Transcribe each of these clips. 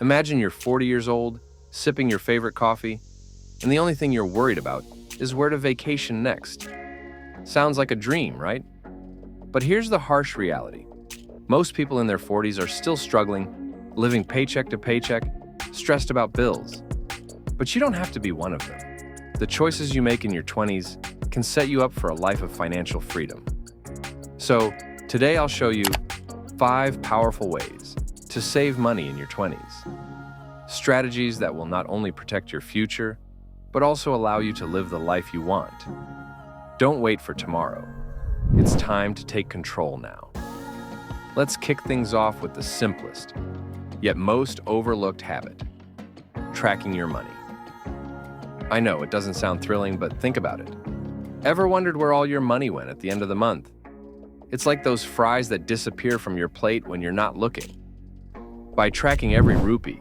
Imagine you're 40 years old, sipping your favorite coffee, and the only thing you're worried about is where to vacation next. Sounds like a dream, right? But here's the harsh reality. Most people in their 40s are still struggling, living paycheck to paycheck, stressed about bills. But you don't have to be one of them. The choices you make in your 20s can set you up for a life of financial freedom. So, today I'll show you 5 powerful ways to save money in your 20s. Strategies that will not only protect your future, but also allow you to live the life you want. Don't wait for tomorrow. It's time to take control now. Let's kick things off with the simplest, yet most overlooked habit: tracking your money. I know it doesn't sound thrilling, but think about it. Ever wondered where all your money went at the end of the month? It's like those fries that disappear from your plate when you're not looking. By tracking every rupee,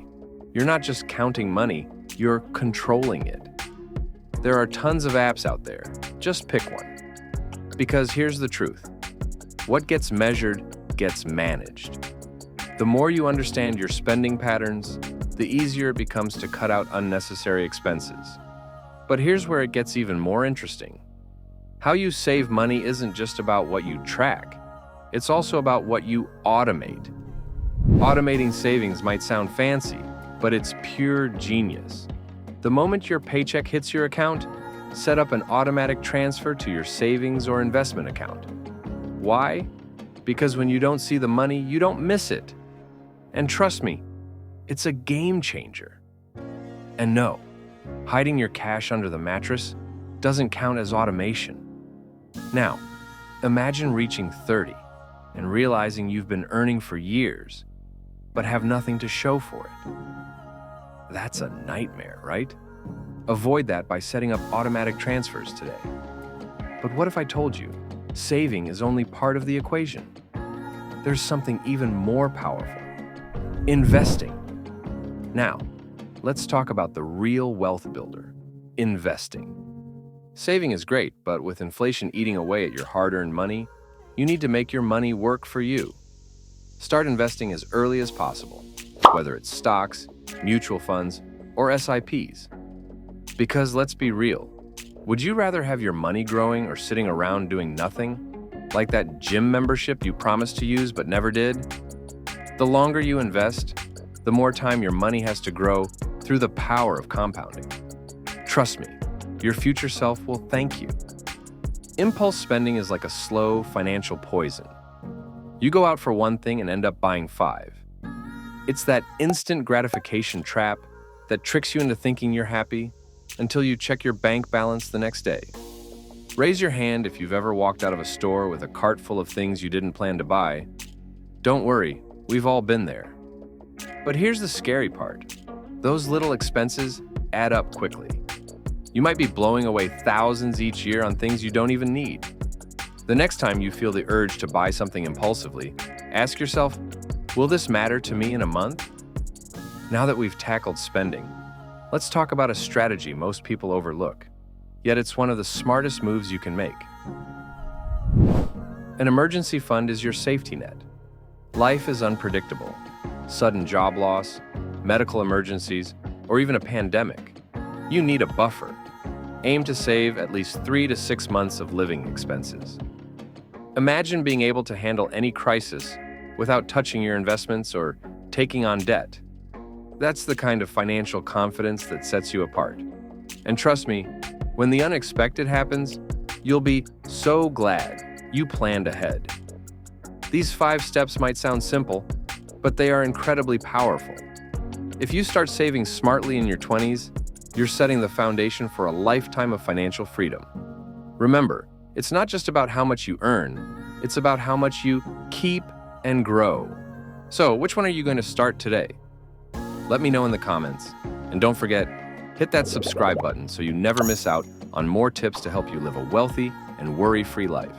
you're not just counting money, you're controlling it. There are tons of apps out there. Just pick one. Because here's the truth. What gets measured gets managed. The more you understand your spending patterns, the easier it becomes to cut out unnecessary expenses. But here's where it gets even more interesting. How you save money isn't just about what you track. It's also about what you automate. Automating savings might sound fancy, but it's pure genius. The moment your paycheck hits your account, set up an automatic transfer to your savings or investment account. Why? Because when you don't see the money, you don't miss it. And trust me, it's a game changer. And no, hiding your cash under the mattress doesn't count as automation. Now, imagine reaching 30 and realizing you've been earning for years, but have nothing to show for it. That's a nightmare, right? Avoid that by setting up automatic transfers today. But what if I told you saving is only part of the equation? There's something even more powerful: investing. Now, let's talk about the real wealth builder: investing. Saving is great, but with inflation eating away at your hard-earned money, you need to make your money work for you. Start investing as early as possible, whether it's stocks, mutual funds, or SIPs. Because let's be real, would you rather have your money growing or sitting around doing nothing? Like that gym membership you promised to use but never did? The longer you invest, the more time your money has to grow through the power of compounding. Trust me, your future self will thank you. Impulse spending is like a slow financial poison. You go out for one thing and end up buying 5. It's that instant gratification trap that tricks you into thinking you're happy until you check your bank balance the next day. Raise your hand if you've ever walked out of a store with a cart full of things you didn't plan to buy. Don't worry, we've all been there. But here's the scary part. Those little expenses add up quickly. You might be blowing away thousands each year on things you don't even need. The next time you feel the urge to buy something impulsively, ask yourself, will this matter to me in a month? Now that we've tackled spending, let's talk about a strategy most people overlook, yet it's one of the smartest moves you can make. An emergency fund is your safety net. Life is unpredictable. Sudden job loss, medical emergencies, or even a pandemic. You need a buffer. Aim to save at least 3 to 6 months of living expenses. Imagine being able to handle any crisis without touching your investments or taking on debt. That's the kind of financial confidence that sets you apart. And trust me, when the unexpected happens, you'll be so glad you planned ahead. These 5 steps might sound simple, but they are incredibly powerful. If you start saving smartly in your 20s, you're setting the foundation for a lifetime of financial freedom. Remember, it's not just about how much you earn, it's about how much you keep and grow. So, which one are you going to start today? Let me know in the comments. And don't forget, hit that subscribe button so you never miss out on more tips to help you live a wealthy and worry-free life.